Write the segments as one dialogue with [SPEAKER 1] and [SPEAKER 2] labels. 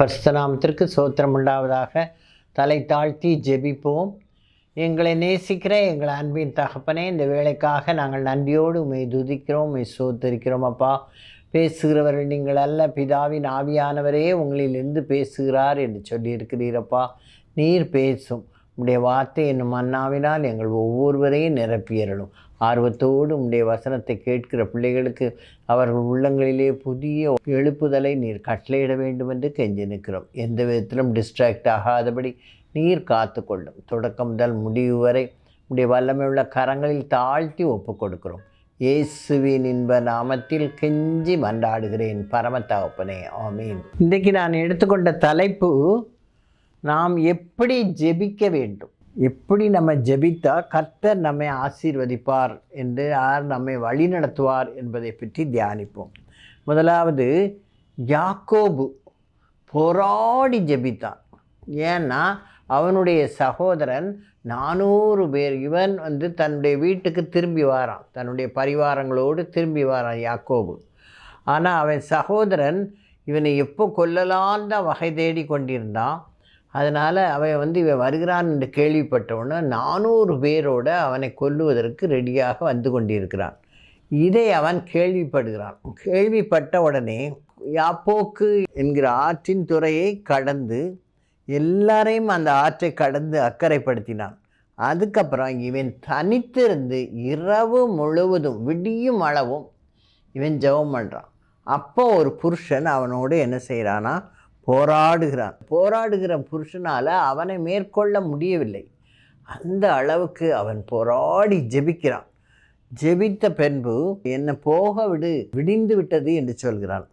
[SPEAKER 1] பரிசுத்த நாமத்திற்கு ஸ்தோத்திரம் உண்டாவதாக. தலை தாழ்த்தி ஜெபிப்போம். எங்களை நேசிக்கிற எங்கள் அன்பின் தகப்பனே, இந்த வேலைக்காக நாங்கள் நன்றியோடு உம்மை துதிக்கிறோம், உம்மை ஸ்தோத்தரிக்கிறோம். அப்பா, பேசுகிறவர்கள் நீங்கள் அல்ல, பிதாவின் ஆவியானவரே உங்களிலிருந்து பேசுகிறார் என்று சொல்லியிருக்கிறீரப்பா. நீர் பேசும் உம்முடைய வார்த்தை என்னும் மன்னாவினால் எங்கள் ஒவ்வொருவரையும் நிரப்பியறலும். ஆர்வத்தோடு உம்முடைய வசனத்தை கேட்கிற பிள்ளைகளுக்கு அவர்கள் உள்ளங்களிலே புதிய எழுப்புதலை நீர் கட்டளையிட வேண்டும் என்று கெஞ்சி நிற்கிறோம். எந்த விதத்திலும் டிஸ்ட்ராக்ட் ஆகாதபடி நீர் காத்து கொள்ளும். தொடக்கம் முதல் முடிவு வரை உம்முடைய வல்லமையுள்ள கரங்களில் தாழ்த்தி ஒப்பு கொடுக்கிறோம். இயேசுவின் இன்ப நாமத்தில் கெஞ்சி மன்றாடுகிறேன் பரம தகப்பனே, ஆமீன். இன்றைக்கு நான் எடுத்துக்கொண்ட தலைப்பு, நாம் எப்படி ஜெபிக்க வேண்டும், எப்படி நம்ம ஜெபித்தா கர்த்தர் நம்மை ஆசீர்வதிப்பார் என்று, யார் நம்மை வழி நடத்துவார் என்பதை பற்றி தியானிப்போம். முதலாவது, யாக்கோபு போராடி ஜெபித்தான். ஏன்னா அவனுடைய சகோதரன் 400 பேர், இவன் தன்னுடைய வீட்டுக்கு திரும்பி வாரான், தன்னுடைய பரிவாரங்களோடு திரும்பி வாரான் யாக்கோபு. ஆனால் அவன் சகோதரன் இவனை எப்போ கொல்லலான் தான் வகை தேடி கொண்டிருந்தான். அதனால் அவன் இவன் வருகிறான் என்று கேள்விப்பட்டவுடனே 400 பேரோடு அவனை கொல்லுவதற்கு ரெடியாக வந்து கொண்டிருக்கிறான். இதை அவன் கேள்விப்படுகிறான். கேள்விப்பட்ட உடனே யாப்போக்கு என்கிற ஆற்றின் துறையை கடந்து எல்லாரையும் அந்த ஆற்றை கடந்து அக்கறைப்படுத்தினான். அதுக்கப்புறம் இவன் தனித்திருந்து இரவு முழுவதும் விடியும் அளவும் இவன் ஜெபம் பண்ணுறான். அப்போ ஒரு புருஷன் அவனோடு என்ன செய்கிறானா, போராடுகிற புருஷனால் அவனை மேற்கொள்ள முடியவில்லை. அந்த அளவுக்கு அவன் போராடி ஜெபிக்கிறான். ஜெபித்த பின்பு, என்னை போக விடு, விடிந்து விட்டது என்று சொல்கிறான்.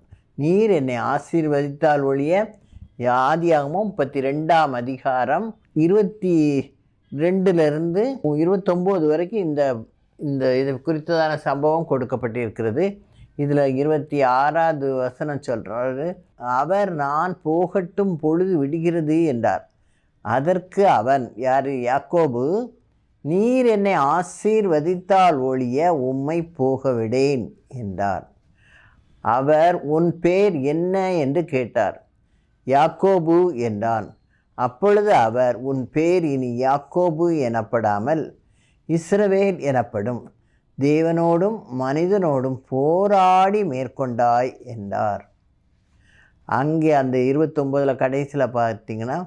[SPEAKER 1] நீர் என்னை ஆசீர்வதித்தால் ஒழிய, ஆதியாகமம் 32ஆம் அதிகாரம் 22லிருந்து 29 வரைக்கும் இந்த இது குறித்ததான சம்பவம் கொடுக்கப்பட்டிருக்கிறது. இதில் 26வது வசனம் சொல்கிறாரு, அவர் நான் போகட்டும் பொழுது விடுகிறது என்றார். அதற்கு அவன், யார், யாக்கோபு, நீர் என்னை ஆசீர்வதித்தால் ஒழிய உம்மை போக விடேன் என்றார். அவர், உன் பேர் என்ன என்று கேட்டார். யாக்கோபு என்றான். அப்பொழுது அவர், உன் பேர் இனி யாக்கோபு எனப்படாமல் இஸ்ரவேல் எனப்படும், தேவனோடும் மனிதனோடும் போராடி மேற்கொண்டாய் என்றார். அங்கே அந்த 29 கடைசியில் பார்த்தீங்கன்னா,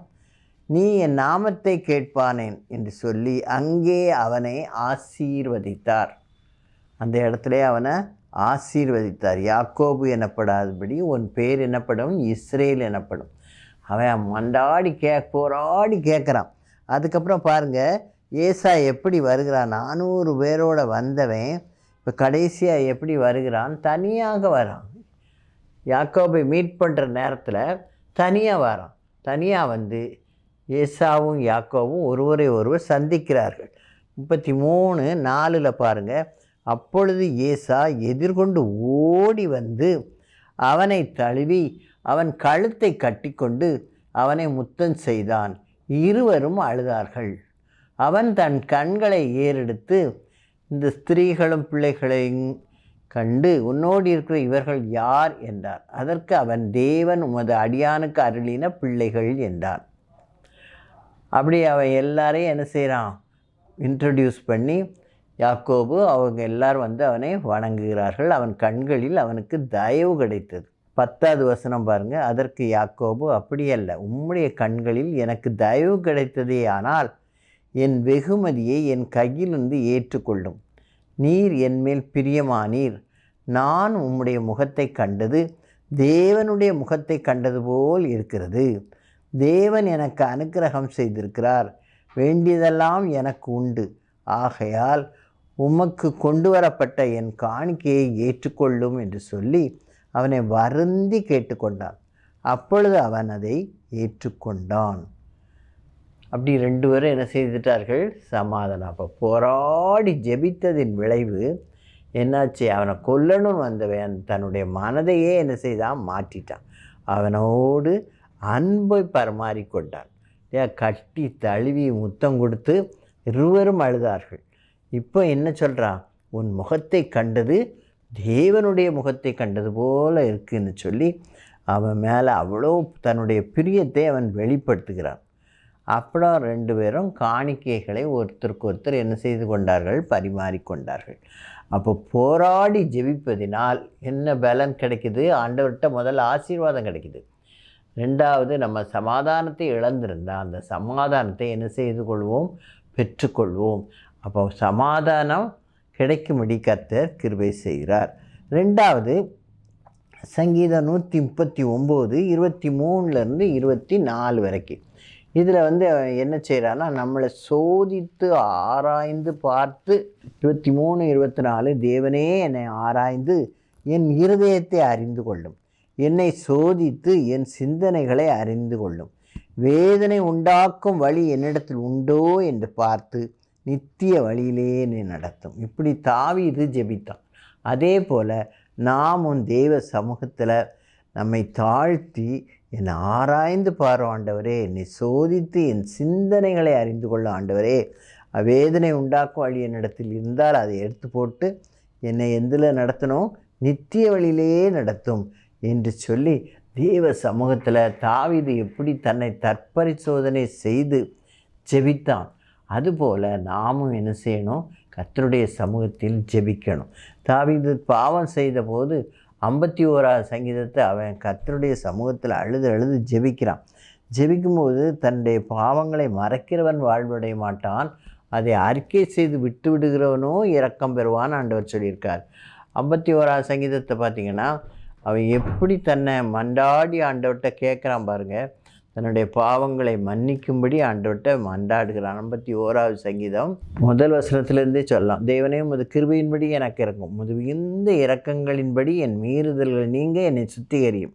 [SPEAKER 1] நீ என் நாமத்தை கேட்பானேன் என்று சொல்லி அங்கே அவனை ஆசீர்வதித்தார். அந்த இடத்துல அவனை ஆசீர்வதித்தார். யாக்கோபு எனப்படாதபடி உன் பேர் என்னப்படும், இஸ்ரேல் எனப்படும். அவன் போராடி கேட்குறான். அதுக்கப்புறம் பாருங்கள், ஏசா எப்படி வருகிறான். 400 பேரோடு வந்தவன் இப்போ கடைசியாக எப்படி வருகிறான், தனியாக வரான். யாக்கோபை மீட் பண்ணுற நேரத்தில் தனியாக வரான். தனியாக வந்து ஏசாவும் யாக்கோவும் ஒருவரை ஒருவர் சந்திக்கிறார்கள். 33:4 பாருங்கள், அப்பொழுது ஏசா எதிர்கொண்டு ஓடி வந்து அவனை தழுவி அவன் கழுத்தை கட்டிக்கொண்டு அவனை முத்தம் செய்தான். இருவரும் அழுதார்கள். அவன் தன் கண்களை ஏறெடுத்து இந்த ஸ்திரீகளும் பிள்ளைகளையும் கண்டு, உன்னோடு இருக்கிற இவர்கள் யார் என்றார். அதற்கு அவன், தேவன் உமது அடியானுக்கு அருளின பிள்ளைகள் என்றான். அப்படி அவன் எல்லாரையும் என்ன செய்கிறான், இன்ட்ரடியூஸ் பண்ணி யாக்கோபு அவங்க எல்லாரும் அவனை வணங்குகிறார்கள். அவன் கண்களில் அவனுக்கு தயவு கிடைத்தது. 10வது வசனம் பாருங்கள். அதற்கு யாக்கோபு, அப்படியல்ல, உம்முடைய கண்களில் எனக்கு தயவு கிடைத்ததே, ஆனால் என் வெகுமதியை என் கையிலிருந்து ஏற்றுக்கொள்ளும். நீர் என்மேல் பிரியமானீர். நான் உம்முடைய முகத்தை கண்டது தேவனுடைய முகத்தை கண்டது போல் இருக்கிறது. தேவன் எனக்கு அனுக்கிரகம் செய்திருக்கிறார். வேண்டியதெல்லாம் எனக்கு உண்டு. ஆகையால் உமக்கு கொண்டு வரப்பட்ட என் காணிக்கையை ஏற்றுக்கொள்ளும் என்று சொல்லி அவனை வருந்தி கேட்டுக்கொண்டான். அப்பொழுது அவன் அதை ஏற்றுக்கொண்டான். அப்படி 2 பேரும் என்ன செய்துட்டார்கள், சமாதானம். அப்போ போராடி ஜெபித்ததின் விளைவு என்னாச்சு, அவனை கொல்லணும்னு வந்தவன் தன்னுடைய மனதையே என்ன செய்தான், மாற்றிட்டான். அவனோடு அன்பை பரிமாறிக்கொண்டான். கட்டி தழுவி முத்தம் கொடுத்து இருவரும் அழுதார்கள். இப்போ என்ன சொல்கிறான், உன் முகத்தை கண்டது தேவனுடைய முகத்தை கண்டது போல இருக்குன்னு சொல்லி அவன் மேலே அவ்வளோ தன்னுடைய பிரியத்தை அவன் வெளிப்படுத்துகிறான். அப்புறம் 2 பேரும் காணிக்கைகளை ஒருத்தருக்கு ஒருத்தர் என்ன செய்து கொண்டார்கள்? பரிமாறிக்கொண்டார்கள். அப்போ போராடி ஜெபிப்பதினால் என்ன பலன் கிடைக்குது? ஆண்டவர்கிட்ட முதல்ல ஆசீர்வாதம் கிடைக்குது. 2வது, நம்ம சமாதானத்தை இழந்திருந்தால் அந்த சமாதானத்தை என்ன செய்து கொள்வோம்? பெற்றுக்கொள்வோம். அப்போ சமாதானம் கிடைக்கும்படி கர்த்தர் கிருபை செய்கிறார். 2வது, சங்கீதம் 139 23லேருந்து 24 வரைக்கும். இதில் என்ன செய்கிறான்னா, நம்மளை சோதித்து ஆராய்ந்து பார்த்து 23 24 தேவனே என்னை ஆராய்ந்து என் இருதயத்தை அறிந்து கொள்ளும், என்னை சோதித்து என் சிந்தனைகளை அறிந்து கொள்ளும், வேதனை உண்டாக்கும் வழி என்னிடத்தில் உண்டோ என்று பார்த்து நித்திய வழியிலே என்னை நடத்தும். இப்படி தாவீது ஜெபித்தான். அதே போல் நாமும் தேவ சமூகத்தில் நம்மை தாழ்த்தி என்னை ஆராய்ந்து பாரு ஆண்டவரே, என்னை சோதித்து என் சிந்தனைகளை அறிந்து கொள்ள ஆண்டவரே, வேதனை உண்டாக்கும் வழி என்னிடத்தில் இருந்தால் அதை எடுத்து போட்டு என்னை எந்தில் நடத்தணும்? நித்திய வழியிலேயே நடத்தும் என்று சொல்லி தேவ சமூகத்தில் தாவீது எப்படி தன்னை தற்பரிசோதனை செய்து ஜெபித்தான், அதுபோல் நாமும் என்ன செய்யணும்? கர்த்தருடைய சமூகத்தில் ஜெபிக்கணும். தாவீது பாவம் செய்த போது 51வது சங்கீதத்தை அவன் கர்த்தருடைய சமூகத்தில் அழுது ஜெபிக்கிறான். ஜெபிக்கும்போது தன்னுடைய பாவங்களை மறைக்கிறவன் வாழ்வடைய மாட்டான், அதை அறிக்கை செய்து விட்டு விடுகிறவனோ இரக்கம் பெறுவான்னு ஆண்டவர் சொல்லியிருக்கார். 51வது சங்கீதத்தை பார்த்திங்கன்னா அவன் எப்படி தன்னை மண்டாடி ஆண்டவர்கிட்ட கேட்குறான் பாருங்கள். தன்னுடைய பாவங்களை மன்னிக்கும்படி ஆண்டவர்கிட்ட மண்டாடுகிறான். 51வது சங்கீதம் 1 வசனத்திலேருந்தே சொல்லலாம். தேவனே உமது கிருபையின்படி எனக்கு இறங்கும், உமது மிகுந்த இரக்கங்களின்படி என் மீறுதல்கள் நீங்க என்னை சுத்திகரியும்,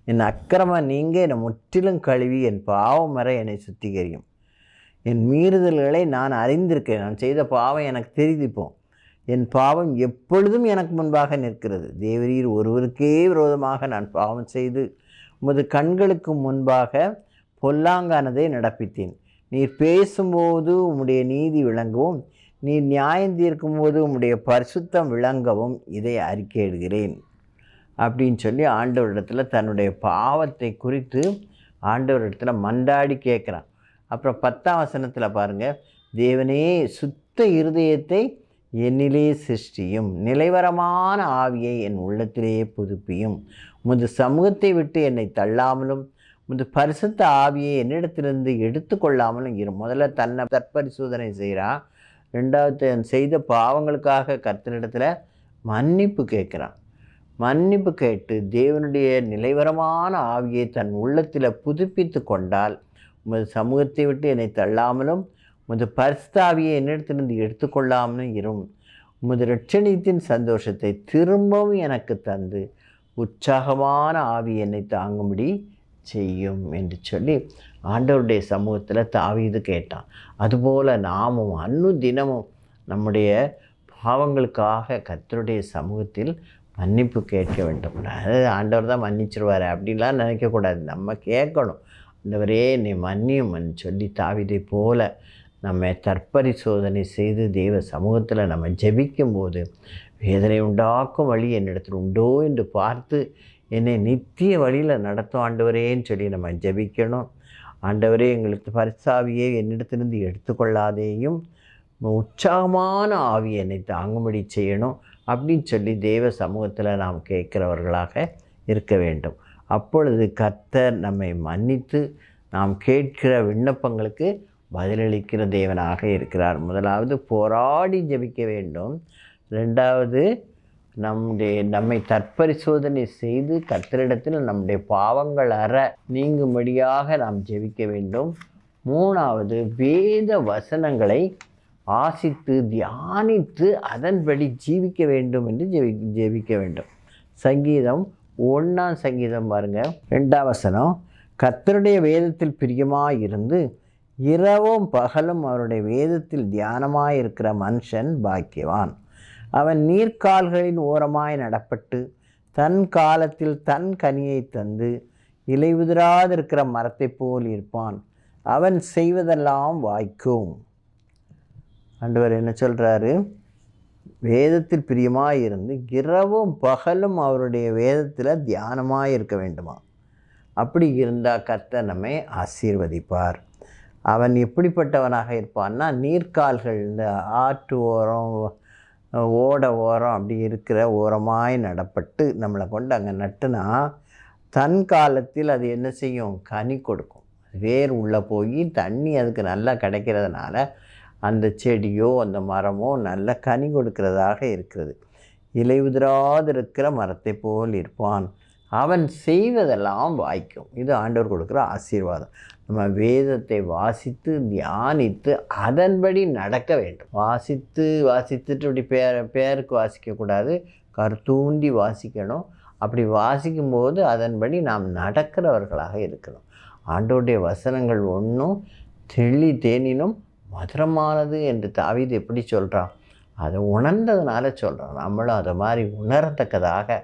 [SPEAKER 1] என் அக்கிரமம் நீங்க என்னை முற்றிலும் கழுவி என் பாவம் வரை என்னை சுத்திகரியும். என் மீறுதல்களை நான் அறிந்திருக்கேன், நான் செய்த பாவம் எனக்கு தெரிவிப்போம், என் பாவம் எப்பொழுதும் எனக்கு முன்பாக நிற்கிறது. தேவரீர் ஒருவருக்கே விரோதமாக நான் பாவம் செய்து உமது கண்களுக்கு முன்பாக பொல்லாங்கானதை நடப்பித்தேன். நீர் பேசும்போது உம்முடைய நீதி விளங்கவும், நீர் நியாயம் தீர்க்கும்போது உம்முடைய பரிசுத்தம் விளங்கவும் இதை அறிக்கையிடுகிறேன் அப்படின்னு சொல்லி ஆண்டவரிடத்தில் தன்னுடைய பாவத்தை குறித்து ஆண்டவரிடத்தில் மண்டாடி கேட்குறான். அப்புறம் 10ஆம் வசனத்தில் பாருங்கள், தேவனே சுத்த இருதயத்தை என்னிலே சிருஷ்டியும், நிலைவரமான ஆவியை என் உள்ளத்திலேயே புதுப்பியும், உமது சமூகத்தை விட்டு என்னை தள்ளாமலும் உமது பரிசுத்த ஆவியை என்னிடத்திலிருந்து எடுத்து கொள்ளாமலும் இரு. முதல்ல தன்னை தற்பரிசோதனை செய்கிறான். 2வது, செய்த பாவங்களுக்காக கர்த்தரிடத்தில் மன்னிப்பு கேட்குறான். மன்னிப்பு கேட்டு தேவனுடைய நிலைவரமான ஆவியை தன் உள்ளத்தில் புதுப்பித்து கொண்டால் உமது சமூகத்தை விட்டு என்னை தள்ளாமலும் உமது பரிசுத்த ஆவியை என்னிடத்திலிருந்து எடுத்துக்கொள்ளாமலும் இரும். உமது இரட்சணியத்தின் சந்தோஷத்தை திரும்பவும் எனக்கு தந்து உற்சாகமான ஆவி என்னை தாங்கும்படி செய்யும் என்று சொல்லி ஆண்டவருடைய சமூகத்தில் தாவீது கேட்டான். அதுபோல் நாமும் தினமும் நம்முடைய பாவங்களுக்காக கர்த்தருடைய சமூகத்தில் மன்னிப்பு கேட்க வேண்டும். அதாவது ஆண்டவர் தான் மன்னிச்சிருவார் அப்படின்லாம் நினைக்கக்கூடாது. நம்ம கேட்கணும், ஆண்டவரே என்னை மன்னியும் சொல்லி தாவீதை போல நம்ம தற்பரிசோதனை செய்து தேவ சமூகத்தில் நம்ம ஜெபிக்கும்போது வேதனை உண்டாக்கும் வழி என்னிடத்தில் உண்டோ என்று பார்த்து என்னை நித்திய வழியில் நடத்தும் ஆண்டவரேன்னு சொல்லி நம்ம ஜெபிக்கணும். ஆண்டவரே எங்களுக்கு பரிசாவியை என்னிடத்திலிருந்து எடுத்துக்கொள்ளாதேயும் உற்சாகமான ஆவி என்னை தாங்கும்படி செய்யணும் அப்படின்னு சொல்லி தேவ சமூகத்தில் நாம் கேட்குறவர்களாக இருக்க வேண்டும். அப்பொழுது கர்த்தர் நம்மை மன்னித்து நாம் கேட்கிற விண்ணப்பங்களுக்கு பதிலளிக்கிற தேவனாக இருக்கிறார். முதலாவது போராடி ஜெபிக்க வேண்டும். 2வது நம்மை தற்பரிசோதனை செய்து கர்த்தரிடத்தில் நம்முடைய பாவங்கள் நீங்கும்படியாக நாம் ஜெபிக்க வேண்டும். 3வது வேத வசனங்களை ஆசித்து தியானித்து அதன்படி ஜீவிக்க வேண்டும் என்று ஜெபிக்க வேண்டும். சங்கீதம் 1ஆம் சங்கீதம் பாருங்கள், 2ஆம் வசனம், கர்த்தருடைய வேதத்தில் பிரியமாக இருந்து இரவும் பகலும் அவருடைய வேதத்தில் தியானமாயிருக்கிற மனுஷன் பாக்கியவான். அவன் நீர்க்கால்களின் ஓரமாய் நடப்பட்டு தன் காலத்தில் தன் கனியை தந்து இலையுதிராதிருக்கிற மரத்தை போல் இருப்பான். அவன் செய்வதெல்லாம் வாய்க்கும். ஆண்டவர் என்ன சொல்கிறாரு? வேதத்தில் பிரியமாக இருந்து இரவும் பகலும் அவருடைய வேதத்தில் தியானமாக இருக்க வேண்டுமா. அப்படி இருந்தால் கர்த்தர் நம்மை ஆசீர்வதிப்பார். அவன் எப்படிப்பட்டவனாக இருப்பான்னா, நீர்க்கால்கள் இந்த ஆற்று ஓரம் ஓட ஓரம் அப்படி இருக்கிற ஓரமாய் நடப்பட்டு நம்மளை கொண்டு அங்கே நட்டுனா தன் காலத்தில் அது என்ன செய்யும்? கனி கொடுக்கும். வேர் உள்ளே போய் தண்ணி அதுக்கு நல்லா கிடைக்கிறதுனால அந்த செடியோ அந்த மரமோ நல்ல கனி கொடுக்கிறதாக இருக்கிறது. இலை உதிராது இருக்கிற மரத்தை போல் இருப்பான். அவன் செய்வதெல்லாம் வாய்க்கும். இது ஆண்டவர் கொடுக்குற ஆசீர்வாதம். நம்ம வேதத்தை வாசித்து தியானித்து அதன்படி நடக்க வேண்டும். வாசித்துட்டு இப்படி பேருக்கு வாசிக்கக்கூடாது, கருத்தூண்டி வாசிக்கணும். அப்படி வாசிக்கும்போது அதன்படி நாம் நடக்கிறவர்களாக இருக்கணும். ஆண்டவருடைய வசனங்கள் ஒன்றும் தேனினும் மதுரமானது என்று தாவீது எப்படி சொல்கிறான்? அதை உணர்ந்ததுனால சொல்கிறான். நம்மளும் அதை மாதிரி உணரத்தக்கதாக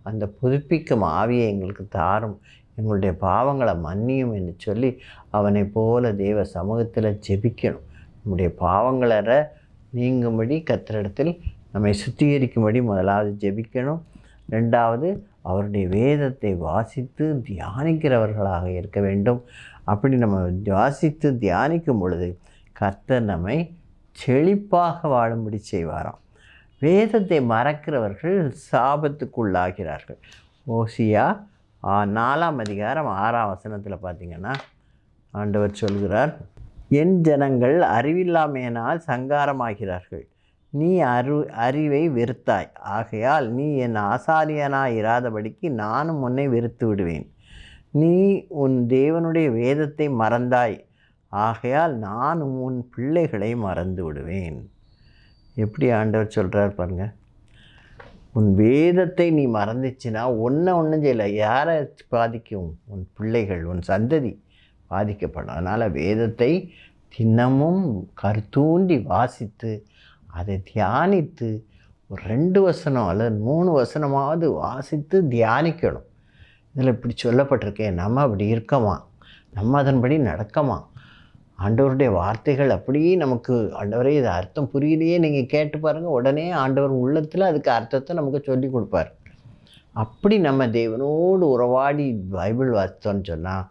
[SPEAKER 1] அந்த புதுப்பிக்கும் ஆவியை எங்களுக்கு தாரும், எங்களுடைய பாவங்களை மன்னியும் என்று சொல்லி அவனை போல தேவ சமூகத்தில் ஜெபிக்கணும். நம்முடைய பாவங்களை நீங்கும்படி கர்த்தரிடத்தில் நம்மை சுத்திகரிக்கும்படி முதலாவது ஜெபிக்கணும். ரெண்டாவது, அவருடைய வேதத்தை வாசித்து தியானிக்கிறவர்களாக இருக்க வேண்டும். அப்படி நம்ம வாசித்து தியானிக்கும் பொழுது கர்த்தர் நம்மை செழிப்பாக வாழும்படி செய்வாராம். வேதத்தை மறக்கிறவர்கள் சாபத்துக்குள்ளாகிறார்கள். ஓசியா 4ஆம் அதிகாரம் 6ஆம் வசனத்தில் பார்த்திங்கன்னா ஆண்டவர் சொல்கிறார், என் ஜனங்கள் அறிவில்லாமையினால் சங்காரமாகிறார்கள். நீ அறிவை வெறுத்தாய், ஆகையால் நீ என் ஆசாரியனாய் இராதபடிக்கு நானும் உன்னை வெறுத்து விடுவேன். நீ உன் தேவனுடைய வேதத்தை மறந்தாய், ஆகையால் நானும் உன் பிள்ளைகளை மறந்து விடுவேன். எப்படி ஆண்டவர் சொல்கிறார் பாருங்க. உன் வேதத்தை நீ மறந்துச்சுன்னா ஒன்றும் செய்யலை. யாரை பாதிக்கும்? உன் பிள்ளைகள், உன் சந்ததி பாதிக்கப்படும். அதனால் வேதத்தை தினமும் கருத்தூண்டி வாசித்து அதை தியானித்து ஒரு 2 வசனம் அல்லது 3 வசனமாவது வாசித்து தியானிக்கணும். இதில் இப்படி சொல்லப்பட்டிருக்கேன், நம்ம அப்படி இருக்கமா, நம்ம அதன்படி நடக்கமா, ஆண்டவருடைய வார்த்தைகள் அப்படியே நமக்கு, ஆண்டவரே இது அர்த்தம் புரியலையே, நீங்கள் கேட்டு பாருங்கள், உடனே ஆண்டவர் உள்ளத்தில் அதுக்கு அர்த்தத்தை நமக்கு சொல்லி கொடுப்பார். அப்படி நம்ம தேவனோடு உறவாடி பைபிள் வாசித்தோன்னு சொன்னால்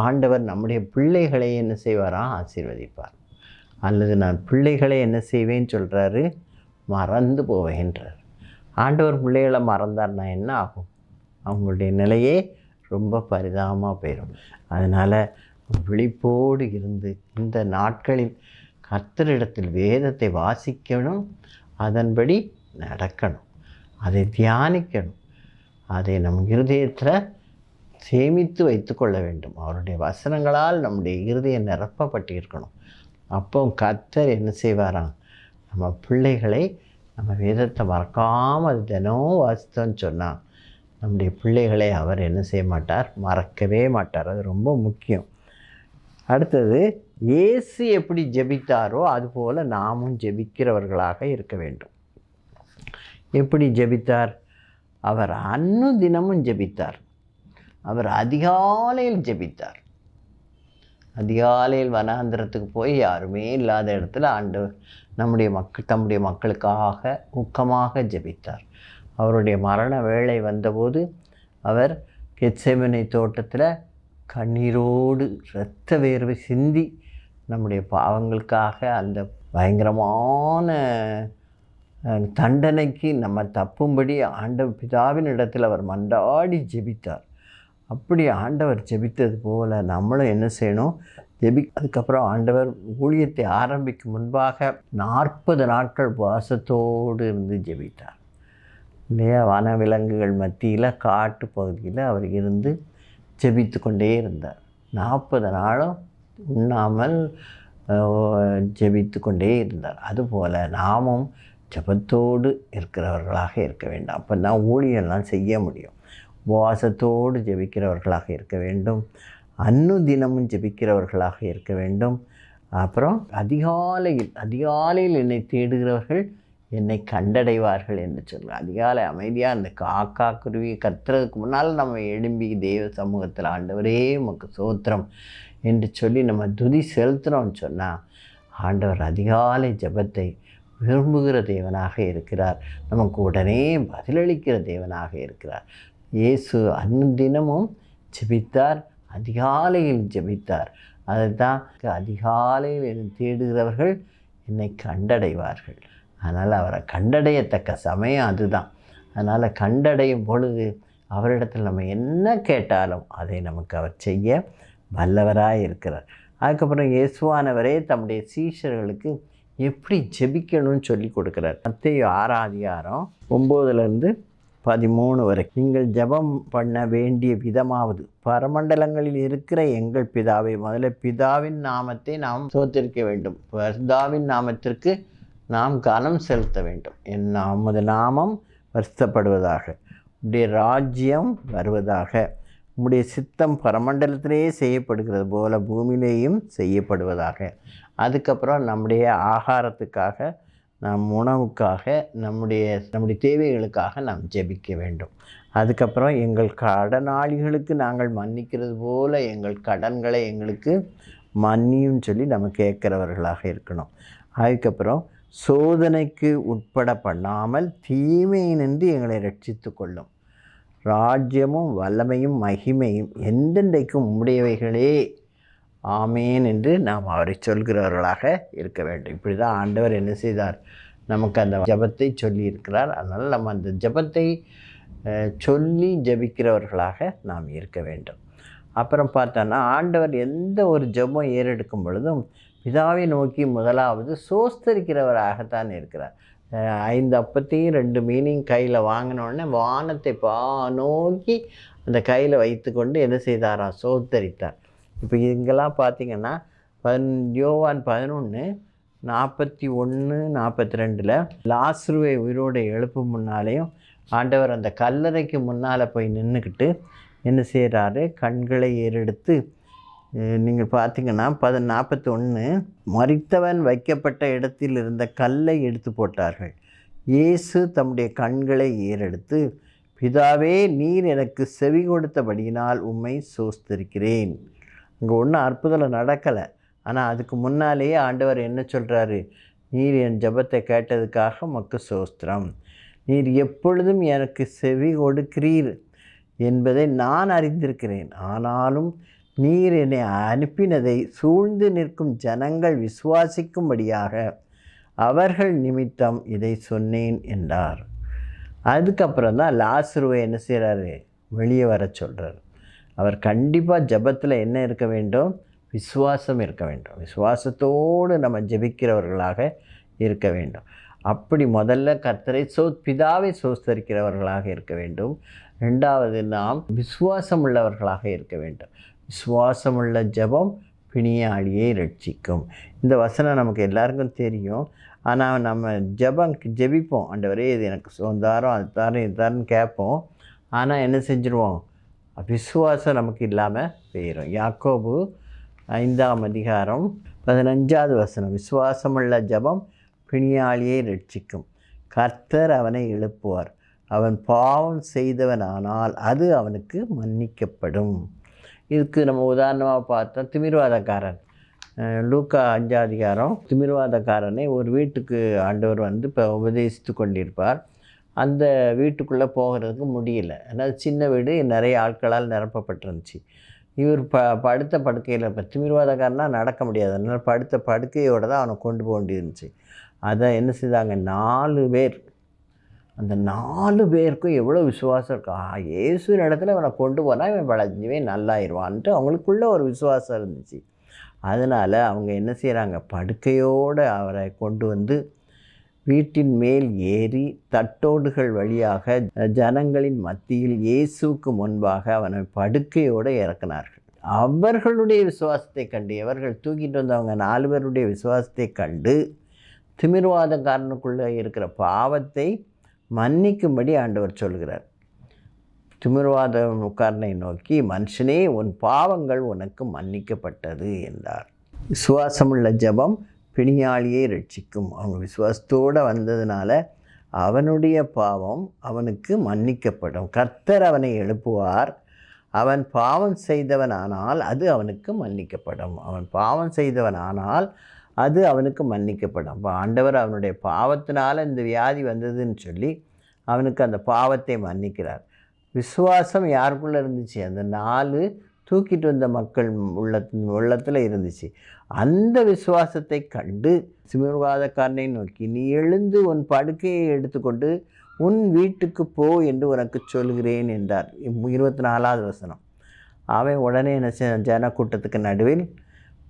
[SPEAKER 1] ஆண்டவர் நம்முடைய பிள்ளைகளை என்ன செய்வாராம்? ஆசீர்வதிப்பார். அல்லது நான் பிள்ளைகளை என்ன செய்வேன்னு சொல்கிறாரு? மறந்து போவேன்றார். ஆண்டவர் பிள்ளைகளை மறந்தார்னா என்ன ஆகும்? அவங்களுடைய நிலையே ரொம்ப பரிதாபமாக போயிடும். அதனால் விழிப்போடு இருந்து இந்த நாட்களில் கர்த்தரிடத்தில் வேதத்தை வாசிக்கணும், அதன்படி நடக்கணும், அதை தியானிக்கணும், அதை நம் இருதயத்தில் சேமித்து வைத்து கொள்ள வேண்டும். அவருடைய வசனங்களால் நம்முடைய இருதயம் நிரப்பப்பட்டிருக்கணும். அப்போ கர்த்தர் என்ன செய்வாராம்? நம்ம பிள்ளைகளை நம்ம வேதத்தை மறக்காமல் அது தினமும் வாசித்தோன்னு சொன்னால் நம்முடைய பிள்ளைகளை அவர் என்ன செய்ய மாட்டார்? மறக்கவே மாட்டார். அது ரொம்ப முக்கியம். அடுத்தது, இயேசு எப்படி ஜெபித்தாரோ அதுபோல் நாமும் ஜெபிக்கிறவர்களாக இருக்க வேண்டும். எப்படி ஜெபித்தார்? அவர் தினமும் ஜெபித்தார். அவர் அதிகாலையில் ஜெபித்தார். அதிகாலையில் வனாந்திரத்துக்கு போய் யாருமே இல்லாத இடத்துல தம்முடைய மக்களுக்காக ஊக்கமாக ஜெபித்தார். அவருடைய மரண வேளை வந்தபோது அவர் கெத்செமனே தோட்டத்தில் கண்ணீரோடு இரத்த வேர்வை சிந்தி நம்முடைய பாவங்களுக்காக அந்த பயங்கரமான தண்டனைக்கு நம்ம தப்பும்படி ஆண்டவர் பிதாவின் இடத்தில் அவர் மன்றாடி ஜெபித்தார். அப்படி ஆண்டவர் ஜெபித்தது போல் நம்மளும் என்ன செய்யணும்? அதுக்கப்புறம் ஆண்டவர் ஊழியத்தை ஆரம்பிக்கும் முன்பாக 40 நாட்கள் உபவாசத்தோடு இருந்து ஜெபித்தார் இல்லையா? வனவிலங்குகள் மத்தியில் காட்டு பகுதியில் அவர் இருந்து ஜெபித்து கொண்டே இருந்தார். 40 நாளும் உண்ணாமல் ஜெபித்து கொண்டே இருந்தார். அதுபோல் நாமும் ஜெபத்தோடு இருக்கிறவர்களாக இருக்க வேண்டும். அப்போ தான் ஊழியெல்லாம் செய்ய முடியும். உபவாசத்தோடு ஜெபிக்கிறவர்களாக இருக்க வேண்டும். தினமும் ஜெபிக்கிறவர்களாக இருக்க வேண்டும். அப்புறம் அதிகாலையில் என்னை தேடுகிறவர்கள் என்னை கண்டடைவார்கள் என்று சொல்லுவார். அதிகாலை அமைதியாக அந்த காக்கா குருவி கத்துறதுக்கு முன்னால் நம்ம எழும்பி தேவ சமூகத்தில் ஆண்டவரே உமக்கு சோத்திரம் என்று சொல்லி நம்ம துதி செலுத்துகிறோம்னு சொன்னால் ஆண்டவர் அதிகாலை ஜெபத்தை விரும்புகிற தேவனாக இருக்கிறார். நமக்கு உடனே பதிலளிக்கிற தேவனாக இருக்கிறார். இயேசு தினமும் ஜெபித்தார், அதிகாலையில் ஜெபித்தார். அதுதான் அதிகாலையில் என்னை தேடுகிறவர்கள் என்னை கண்டடைவார்கள். அதனால் அவரை கண்டடையத்தக்க சமயம் அதுதான். அதனால் கண்டடையும் பொழுது அவரிடத்தில் நம்ம என்ன கேட்டாலும் அதை நமக்கு அவர் செய்ய வல்லவராக இருக்கிறார். அதுக்கப்புறம் இயேசுவானவரே தம்முடைய சீஷர்களுக்கு எப்படி ஜெபிக்கணும்னு சொல்லி கொடுக்குறார். மத்தேயு 6:9-13 வரை, நீங்கள் ஜெபம் பண்ண வேண்டிய விதமாவது, பரமண்டலங்களில் இருக்கிற எங்கள் பிதாவை, முதல்ல பிதாவின் நாமத்தை நாம் ஸ்தோத்திரிக்க வேண்டும். பிதாவின் நாமத்திற்கு நாம் கனம் செலுத்த வேண்டும். நமது நாமம் வருத்தப்படுவதாக, உடைய ராஜ்யம் வருவதாக, உம்முடைய சித்தம் பரமண்டலத்திலேயே செய்யப்படுகிறது போல பூமியிலேயும் செய்யப்படுவதாக. அதுக்கப்புறம் நம்முடைய ஆகாரத்துக்காக, நம் உணவுக்காக, நம்முடைய தேவைகளுக்காக நாம் ஜெபிக்க வேண்டும். அதுக்கப்புறம் எங்கள் கடனாளிகளுக்கு நாங்கள் மன்னிக்கிறது போல எங்கள் கடன்களை எங்களுக்கு மன்னியும் சொல்லி நம்ம கேட்குறவர்களாக இருக்கணும். அதுக்கப்புறம் சோதனைக்கு உட்பட பண்ணாமல் தீமையினின்று எங்களை ரட்சித்து கொள்ளும். ராஜ்யமும் வல்லமையும் மகிமையும் எந்தெந்தைக்கும் உம்முடையவைகளே, ஆமேன் என்று நாம் அவரை சொல்கிறவர்களாக இருக்க வேண்டும். இப்படி தான் ஆண்டவர் என்ன செய்தார், நமக்கு அந்த ஜெபத்தை சொல்லியிருக்கிறார். அதனால் நம்ம அந்த ஜெபத்தை சொல்லி ஜெபிக்கிறவர்களாக நாம் இருக்க வேண்டும். அப்புறம் பார்த்தோன்னா ஆண்டவர் எந்த ஒரு ஜெபம் ஏறெடுக்கும் பொழுதும் பிதாவை நோக்கி முதலாவது சோஸ்தரிக்கிறவராகத்தான் இருக்கிறார். 5 அப்பத்தையும் 2 மீனையும் கையில் வாங்கினோடனே வானத்தை நோக்கி அந்த கையில் வைத்து கொண்டு என்ன செய்தாராம், சோத்தரித்தார். இப்போ இங்கெல்லாம் பார்த்திங்கன்னா யோவான் 11:41-42 லாசருவை உயிரோடு எழுப்பும் முன்னாலேயும் ஆண்டவர் அந்த கல்லறைக்கு முன்னால் போய் நின்றுக்கிட்டு என்ன செய்கிறாரு, கண்களை ஏறெடுத்து நீங்கள் பார்த்தீங்கன்னா 41 மரித்தவன் வைக்கப்பட்ட இடத்தில் இருந்த கல்லை எடுத்து போட்டார்கள். இயேசு தம்முடைய கண்களை ஏறெடுத்து, பிதாவே, நீர் எனக்கு செவி கொடுத்தபடியினால் உம்மை சோஸ்தரிக்கிறேன். அங்கே ஒன்றும் அற்புதம் நடக்கலை. ஆனால் அதுக்கு முன்னாலேயே ஆண்டவர் என்ன சொல்கிறாரு, நீர் என் ஜெபத்தை கேட்டதுக்காக உமக்கு சோஸ்திரம். நீர் எப்பொழுதும் எனக்கு செவி கொடுக்கிறீர் என்பதை நான் அறிந்திருக்கிறேன். ஆனாலும் நீர் என்னை அனுப்பினதை சூழ்ந்து நிற்கும் ஜனங்கள் விசுவாசிக்கும்படியாக அவர்கள் நிமித்தம் இதை சொன்னேன் என்றார். அதுக்கப்புறம் தான் லாசருவை என்ன செய்கிறாரு, வெளியே வர சொல்கிறார். அவர் கண்டிப்பாக ஜெபத்தில் என்ன இருக்க வேண்டும், விசுவாசம் இருக்க வேண்டும். விசுவாசத்தோடு நம்ம ஜெபிக்கிறவர்களாக இருக்க வேண்டும். அப்படி முதல்ல கர்த்தரை பிதாவை சோஸ்தரிக்கிறவர்களாக இருக்க வேண்டும். ரெண்டாவது நாம் விசுவாசம் உள்ளவர்களாக இருக்க வேண்டும். விசுவாசமுள்ள ஜெபம் பிணியாளியை ரட்சிக்கும். இந்த வசனம் நமக்கு எல்லாருக்கும் தெரியும். ஆனால் நம்ம ஜெபிப்போம், ஆண்டவரே இது எனக்கு சொந்தாரம், அது தாரம், இது தாரன்னு கேட்போம். ஆனால் என்ன செஞ்சுருவோம், விசுவாசம் நமக்கு இல்லாமல் போயிடும். யாக்கோபு 5:15 விசுவாசமுள்ள ஜெபம் பிணியாளியை ரட்சிக்கும். கர்த்தர் அவனை எழுப்புவார். அவன் பாவம் செய்தவனானால் அது அவனுக்கு மன்னிக்கப்படும். இதுக்கு நம்ம உதாரணமாக பார்த்தா திமிர்வாதக்காரன், லூக்கா 5 திமிர்வாதக்காரனை ஒரு வீட்டுக்கு ஆண்டவர் இப்போ உபதேசித்து கொண்டிருப்பார். அந்த வீட்டுக்குள்ளே போகிறதுக்கு முடியல. ஏன்னா சின்ன வீடு, நிறைய ஆட்களால் நிரப்பப்பட்டிருந்துச்சு. இவர் படுத்த படுக்கையில் இப்போ திமிர்வாதக்காரனால் நடக்க முடியாது. அதனால் படுத்த படுக்கையோடு தான் அவனை கொண்டு போக வேண்டியிருந்துச்சு. அதை என்ன செய்தாங்க, 4 பேர், அந்த 4 பேருக்கும் எவ்வளோ விசுவாசம் இருக்கா, இயேசுவின் இடத்துல இவனை கொண்டு போனால் இவன் வளைஞ்சுவே நல்லாயிருவான்ட்டு அவங்களுக்குள்ள ஒரு விசுவாசம் இருந்துச்சு. அதனால் அவங்க என்ன செய்கிறாங்க, படுக்கையோடு அவரை கொண்டு வீட்டின் மேல் ஏறி தட்டோடுகள் வழியாக ஜனங்களின் மத்தியில் இயேசுவுக்கு முன்பாக அவனை படுக்கையோடு இறக்கினார்கள். அவர்களுடைய விசுவாசத்தை கண்டு, அவர்கள் தூக்கிட்டு வந்தவங்க 4 பேருடைய விசுவாசத்தை கண்டு திமிர்வாதக்காரனுக்குள்ளே இருக்கிற பாவத்தை மன்னிக்கும்படி ஆண்டவர் சொல்கிறார். திமிர்வாதக்காரனை நோக்கி, மனுஷனே, உன் பாவங்கள் உனக்கு மன்னிக்கப்பட்டது என்றார். விசுவாசமுள்ள ஜெபம் பிணியாளியை ரட்சிக்கும். அவங்க விசுவாசத்தோடு வந்ததுனால அவனுடைய பாவம் அவனுக்கு மன்னிக்கப்படும். கர்த்தர் அவனை எழுப்புவார். அவன் பாவம் செய்தவனானால் அது அவனுக்கு மன்னிக்கப்படும். அவன் பாவம் செய்தவனானால் அது அவனுக்கு மன்னிக்கப்படும். அப்போ ஆண்டவர் அவனுடைய பாவத்தினால் இந்த வியாதி வந்ததுன்னு சொல்லி அவனுக்கு அந்த பாவத்தை மன்னிக்கிறார். விசுவாசம் யாருக்குள்ளே இருந்துச்சு? அந்த 4 தூக்கிட்டு வந்த மக்கள் உள்ளத்தில் இருந்துச்சு. அந்த விசுவாசத்தை கண்டு சிமுர்வாதக்காரனை நோக்கி, நீ எழுந்து உன் படுக்கையை எடுத்துக்கொண்டு உன் வீட்டுக்கு போ என்று உனக்கு சொல்கிறேன் என்றார். 24வது வசனம். அவன் உடனே என்ன ஜனக்கூட்டத்துக்கு நடுவில்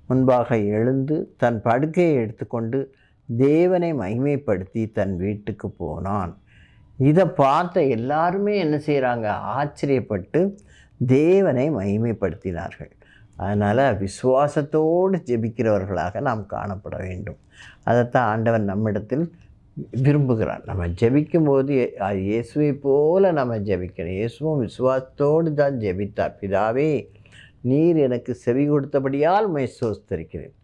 [SPEAKER 1] முன்பாக எழுந்து தன் படுக்கையை எடுத்துக்கொண்டு தேவனை மகிமைப்படுத்தி தன் வீட்டுக்கு போனான். இதை பார்த்த எல்லாருமே என்ன செய்கிறாங்க? ஆச்சரியப்பட்டு தேவனை மகிமைப்படுத்தினார்கள். அதனால் விசுவாசத்தோடு ஜெபிக்கிறவர்களாக நாம் காணப்பட வேண்டும். அதைத்தான் ஆண்டவர் நம்மிடத்தில் விரும்புகிறார். நம்ம ஜெபிக்கும்போது இயேசுவை போல நம்ம ஜெபிக்கணும். இயேசுவும் விசுவாசத்தோடு தான் ஜெபித்தார். பிதாவே, நீர் எனக்கு செவி கொடுத்தபடியால் உம்மை ஸ்தோத்திரிக்கிறேன்.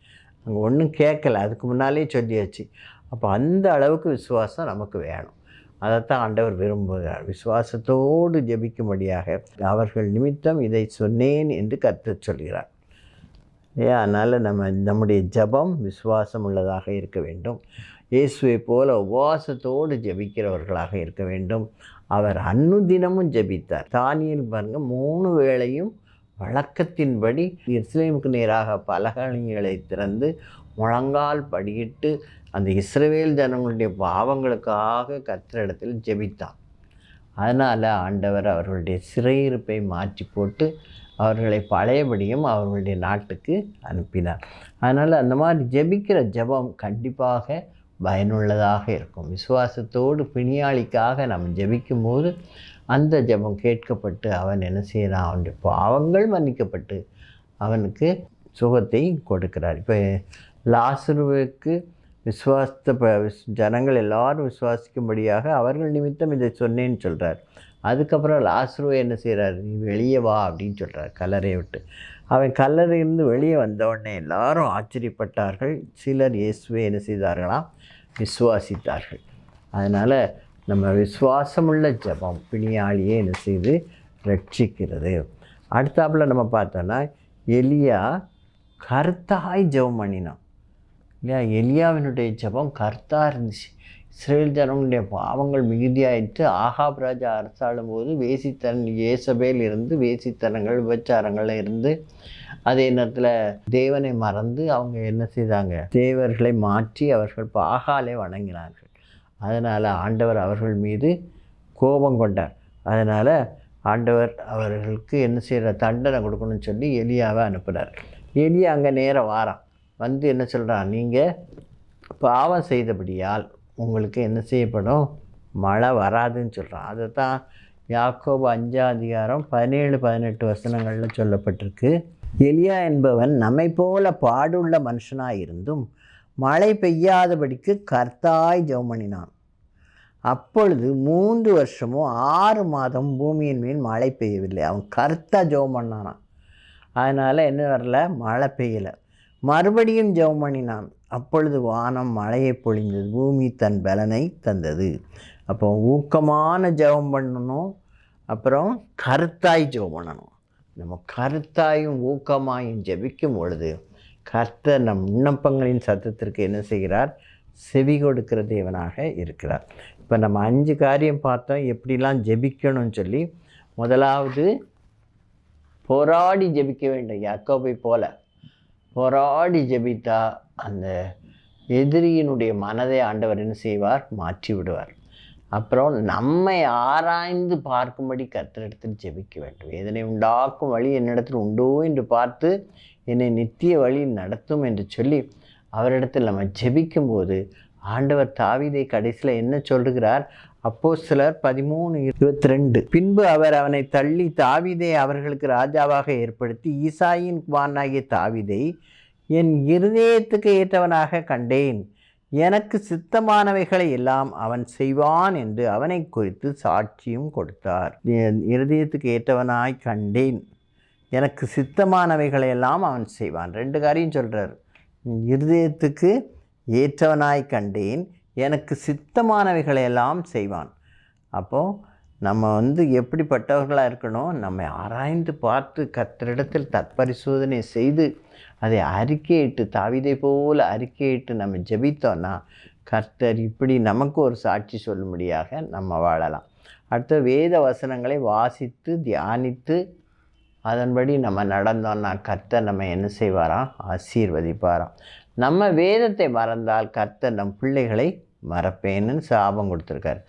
[SPEAKER 1] அங்கே ஒன்றும் கேட்கலை, அதுக்கு முன்னாலே சொல்லியாச்சு. அப்போ அந்த அளவுக்கு விசுவாசம் நமக்கு வேணும். அதைத்தான் ஆண்டவர் விரும்புகிறார். விசுவாசத்தோடு ஜெபிக்கும்படியாக அவர்கள் நிமித்தம் இதை சொன்னேன் என்று கர்த்தர் சொல்கிறார். அதனால் நம்முடைய ஜெபம் விசுவாசம் உள்ளதாக இருக்க வேண்டும். இயேசுவை போல உபவாசத்தோடு ஜெபிக்கிறவர்களாக இருக்க வேண்டும். அவர் அன்னுதினமும் ஜெபித்தார். தானியேல் பாருங்க, 3 வேளையும் வழக்கத்தின்படி எருசலேமுக்கு நேராக பலகணிகளை திறந்து முழங்கால் படியிட்டு அந்த இஸ்ரவேல் ஜனங்களுடைய பாவங்களுக்காக கர்த்தரிடத்தில் ஜெபித்தான். அதனால் ஆண்டவர் அவர்களுடைய சிறையிருப்பை மாற்றி போட்டு அவர்களை பழையபடியும் அவர்களுடைய நாட்டுக்கு அனுப்பினார். அதனால் அந்த மாதிரி ஜெபிக்கிற ஜெபம் கண்டிப்பாக பயனுள்ளதாக இருக்கும். விசுவாசத்தோடு பிணியாளிக்காக நம்ம ஜெபிக்கும் போது அந்த ஜெபம் கேட்கப்பட்டு அவன் என்ன செய்யறான்? அவனுடைய பாவங்கள் மன்னிக்கப்பட்டு அவனுக்கு சுகத்தை கொடுக்கிறார். இப்போ லாசருவுக்கு ஜனங்கள் எல்லாரும் விசுவாசிக்கும்படியாக அவர்கள் நிமித்தம் இதை சொன்னேன்னு சொல்கிறார். அதுக்கப்புறம் லாசருவை என்ன செய்கிறார்? நீ வெளியே வா அப்படின்னு சொல்கிறார் கல்லறையை விட்டு. அவன் கல்லறையிலிருந்து வெளியே வந்தவுடனே எல்லாரும் ஆச்சரியப்பட்டார்கள். சிலர் இயேசுவை என்ன செய்தார்களாம்? விசுவாசித்தார்கள். அதனால் நம்ம விசுவாசமுள்ள ஜெபம் பிணியாளியே என்ன செய்து ரட்சிக்கிறது. அடுத்தாப்புல நம்ம பார்த்தோன்னா எலியா கர்த்தாய் ஜெபம் பண்ணினான் இல்லையா? எலியாவினுடைய ஜெபம் கர்த்தாக இருந்துச்சு. இஸ்ரேல் ஜனங்களுடைய பாவங்கள் மிகுதியாயிட்டு ஆகாப் ராஜா அரசாளும் போது ஏசபேல் இருந்து வேசித்தனங்கள் விபச்சாரங்கள் இருந்து அதே நேரத்தில் தேவனை மறந்து அவங்க என்ன செய்தாங்க? தேவர்களை மாற்றி அவர்கள் பாகாலை வணங்கினார்கள். அதனால் ஆண்டவர் அவர்கள் மீது கோபம் கொண்டார். அதனால் ஆண்டவர் அவர்களுக்கு என்ன செய்கிற தண்டனை கொடுக்கணும்னு சொல்லி எலியாவை அனுப்புகிறார். எலியா அங்கே நேராக வாரான். வந்து என்ன சொல்கிறான்? நீங்கள் பாவம் செய்தபடியால் உங்களுக்கு என்ன செய்யப்படும்? மழை வராதுன்னு சொல்கிறான். அதை தான் யாக்கோபு 5ஆம் அதிகாரம் 17-18 வசனங்களில் சொல்லப்பட்டிருக்கு. எலியா என்பவன் நம்மை போல பாடுள்ள மனுஷனாக இருந்தும் மழை பெய்யாதபடிக்கு கர்த்தாய் ஜெபம் பண்ணினான். அப்பொழுது 3 வருஷமும் 6 மாதம் பூமியின் மேல் மழை பெய்யவில்லை. அவன் கர்த்தா ஜெபம் பண்ணானான். அதனால் என்ன வரல? மழை பெய்யலை. மறுபடியும் ஜெபம் பண்ணினான். அப்பொழுது வானம் மழையை பொழிந்தது, பூமி தன் பலனை தந்தது. அப்போ ஊக்கமான ஜெபம் பண்ணணும், அப்புறம் கருத்தாய் ஜெபம் பண்ணணும். நம்ம கருத்தாயும் ஊக்கமாயும் ஜெபிக்கும் பொழுது கர்த்தர் நம் விண்ணப்பங்களின் சத்தத்திற்கு என்ன செய்கிறார்? செவி கொடுக்கிற தேவனாக இருக்கிறார். இப்போ நம்ம 5 காரியம் பார்த்தோம், எப்படிலாம் ஜெபிக்கணும்னு சொல்லி. முதலாவது, போராடி ஜெபிக்க வேண்டும். யாக்கோபை போல போராடி ஜெபித்தா அந்த எதிரியினுடைய மனதை ஆண்டவர் என்ன செய்வார்? மாற்றி விடுவார். அப்புறம் நம்மை ஆராய்ந்து பார்க்கும்படி கர்த்தரிடத்தில் ஜெபிக்க வேண்டும். எதனை உண்டாக்கும் வழி என்னிடத்தில் உண்டோ என்று பார்த்து என்னை நித்திய வழி நடத்தும் என்று சொல்லி அவரிடத்தில் நம்ம ஜெபிக்கும்போது ஆண்டவர் தாவீதை கடைசியில் என்ன சொல்லுகிறார்? அப்போஸ்தலர் 13:22. பின்பு அவர் அவனை தள்ளி தாவீதை அவர்களுக்கு ராஜாவாக ஏற்படுத்தி ஈசாயின் குமாரனாகிய தாவீதை என் இருதயத்துக்கு ஏற்றவனாக கண்டேன், எனக்கு சித்தமானவைகளை எல்லாம் அவன் செய்வான் என்று அவனை குறித்து சாட்சியும் கொடுத்தார். என் இருதயத்துக்கு ஏற்றவனாய் கண்டேன், எனக்கு சித்தமானவைகளை எல்லாம் அவன் செய்வான். 2 காரியம் சொல்கிறார். இருதயத்துக்கு ஏற்றவனாய் கண்டேன், எனக்கு சித்தமானவைகளை எல்லாம் செய்வான். அப்போது நம்ம எப்படிப்பட்டவர்களாக இருக்கணும்? நம்மை ஆராய்ந்து பார்த்து கர்த்தரிடத்தில் தற்பரிசோதனை செய்து அதை அறிக்கையிட்டு தாவீதை போல அறிக்கையிட்டு நம்ம ஜெபித்தோன்னா கர்த்தர் இப்படி நமக்கு ஒரு சாட்சி சொல்லும்படியாக நம்ம வாழலாம். அடுத்து வேத வசனங்களை வாசித்து தியானித்து அதன்படி நம்ம நடந்தோம்னா கர்த்தர் நம்ம என்ன செய்வாராம்? ஆசீர்வதிப்பாராம். நம்ம வேதத்தை மறந்தால் கர்த்தர் நம் பிள்ளைகளை மறப்பேன்னு சாபம் கொடுத்துருக்காரு.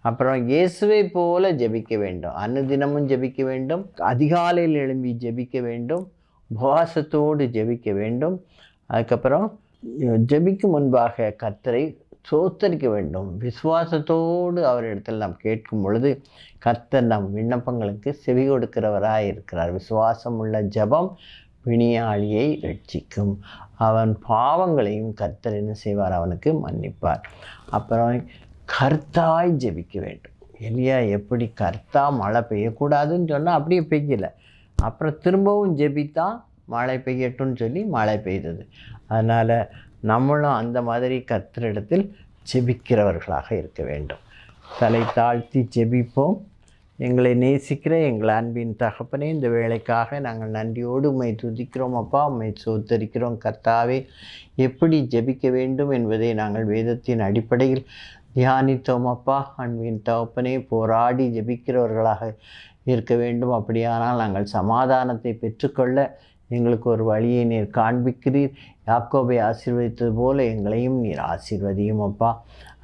[SPEAKER 1] அப்புறம் இயேசுவை போல ஜெபிக்க வேண்டும். அனுதினமும் ஜெபிக்க வேண்டும். அதிகாலையில் எழும்பி ஜெபிக்க வேண்டும். உபவாசத்தோடு ஜெபிக்க வேண்டும். அதுக்கப்புறம் ஜெபிக்கும் முன்பாக கர்த்தரை சோத்தரிக்க வேண்டும். விசுவாசத்தோடு அவரிடத்தில் நாம் கேட்கும் பொழுது கர்த்தர் நம் விண்ணப்பங்களுக்கு செவி கொடுக்கிறவராக இருக்கிறார். விசுவாசம் உள்ள ஜெபம் பிணியாளியை ரட்சிக்கும். அவன் பாவங்களையும் கர்த்தர் என்ன செய்வார்? அவனுக்கு மன்னிப்பார். அப்புறம் கர்த்தாய் ஜெபிக்க வேண்டும். எலியா எப்படி கர்த்தா மழை பெய்யக்கூடாதுன்னு சொன்னால் அப்படியே பெய்யலை. அப்புறம் திரும்பவும் ஜெபித்தா மழை பெய்யட்டும்னு சொல்லி மழை பெய்தது. அதனால் நம்மளும் அந்த மாதிரி கர்த்தரிடத்தில் ஜெபிக்கிறவர்களாக இருக்க வேண்டும். தலை தாழ்த்தி ஜெபிப்போம். எங்களை நேசிக்கிற எங்கள் அன்பின் தகப்பனே, இந்த வேலைக்காக நாங்கள் நன்றியோடு உம்மை துதிக்கிறோம் அப்பா. உம்மை சோத்தரிக்கிறோம் கர்த்தாவே. எப்படி ஜெபிக்க வேண்டும் என்பதை நாங்கள் வேதத்தின் அடிப்படையில் தியானித்தோம் அப்பா. அன்பின் தகப்பனே, போராடி ஜெபிக்கிறவர்களாக இருக்க வேண்டும். அப்படியானால் நாங்கள் சமாதானத்தை பெற்றுக்கொள்ள எங்களுக்கு ஒரு வழியை நீர் காண்பிக்கிறீர். யாக்கோபை ஆசீர்வதித்தது போல எங்களையும் நீர் ஆசீர்வதியும் அப்பா.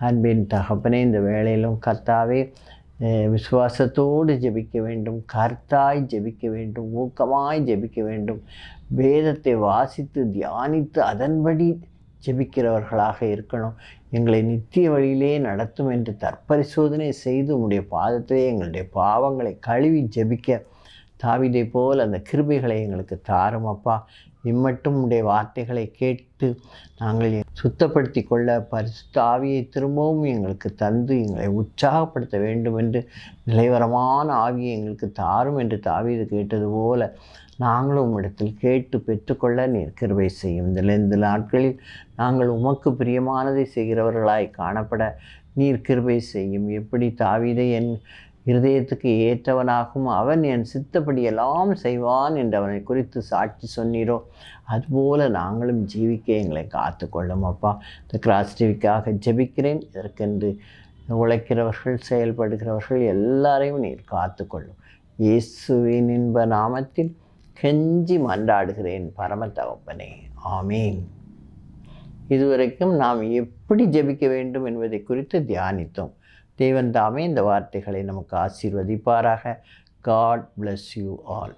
[SPEAKER 1] அன்பின் தகப்பனே, இந்த வேளையிலும் கர்த்தாவே விசுவாசத்தோடு ஜெபிக்க வேண்டும். கர்த்தாய் ஜெபிக்க வேண்டும். ஊக்கமாய் ஜெபிக்க வேண்டும். வேதத்தை வாசித்து தியானித்து அதன்படி ஜெபிக்கிறவர்களாக இருக்கணும். எங்களை நித்திய வழியிலே நடத்தும் என்று தற்பரிசோதனை செய்து உம்முடைய பாதத்திலே எங்களுடைய பாவங்களை கழுவி ஜெபிக்க தாவீதை போல் அந்த கிருபைகளை எங்களுக்கு தாரும் அப்பா. இம்மட்டும் உடைய வார்த்தைகளை கேட்டு நாங்கள் சுத்தப்படுத்தி கொள்ள பரிசுத்த ஆவியை திரும்பவும் எங்களுக்கு தந்து எங்களை உற்சாகப்படுத்த வேண்டும் என்று நிலைவரமான ஆவியை எங்களுக்கு தாரும் என்று தாவீது கேட்டது போல நாங்களும் உம்மிடத்தில் கேட்டு பெற்றுக்கொள்ள நீர் கிருபை செய்யும். இந்த நாட்களில் நாங்கள் உமக்கு பிரியமானதை செய்கிறவர்களாய் காணப்பட நீர் கிருபை செய்யும். எப்படி தாவீதை என் இருதயத்துக்கு ஏற்றவனாகவும் அவன் என் சித்தப்படியெல்லாம் செய்வான் என்று அவனை குறித்து சாட்சி சொன்னீரோ, அதுபோல் நாங்களும் ஜீவிக்க எங்களை காத்து கொள்ளும் அப்பா. இந்த கிராஸ் டிவிக்காக ஜெபிக்கிறேன். இதற்கென்று உழைக்கிறவர்கள் செயல்படுகிறவர்கள் எல்லாரையும் நீர் காத்து கொள்ளும். இயேசுவின் இன்ப நாமத்தில் கெஞ்சி மன்றாடுகிறேன் பரம தகப்பனே, ஆமீன். இதுவரைக்கும் நாம் எப்படி ஜெபிக்க வேண்டும் என்பதை குறித்து தியானித்தோம். தேவன் தாமே இந்த வார்த்தைகளை நமக்கு ஆசீர்வதிப்பாராக. God bless you all.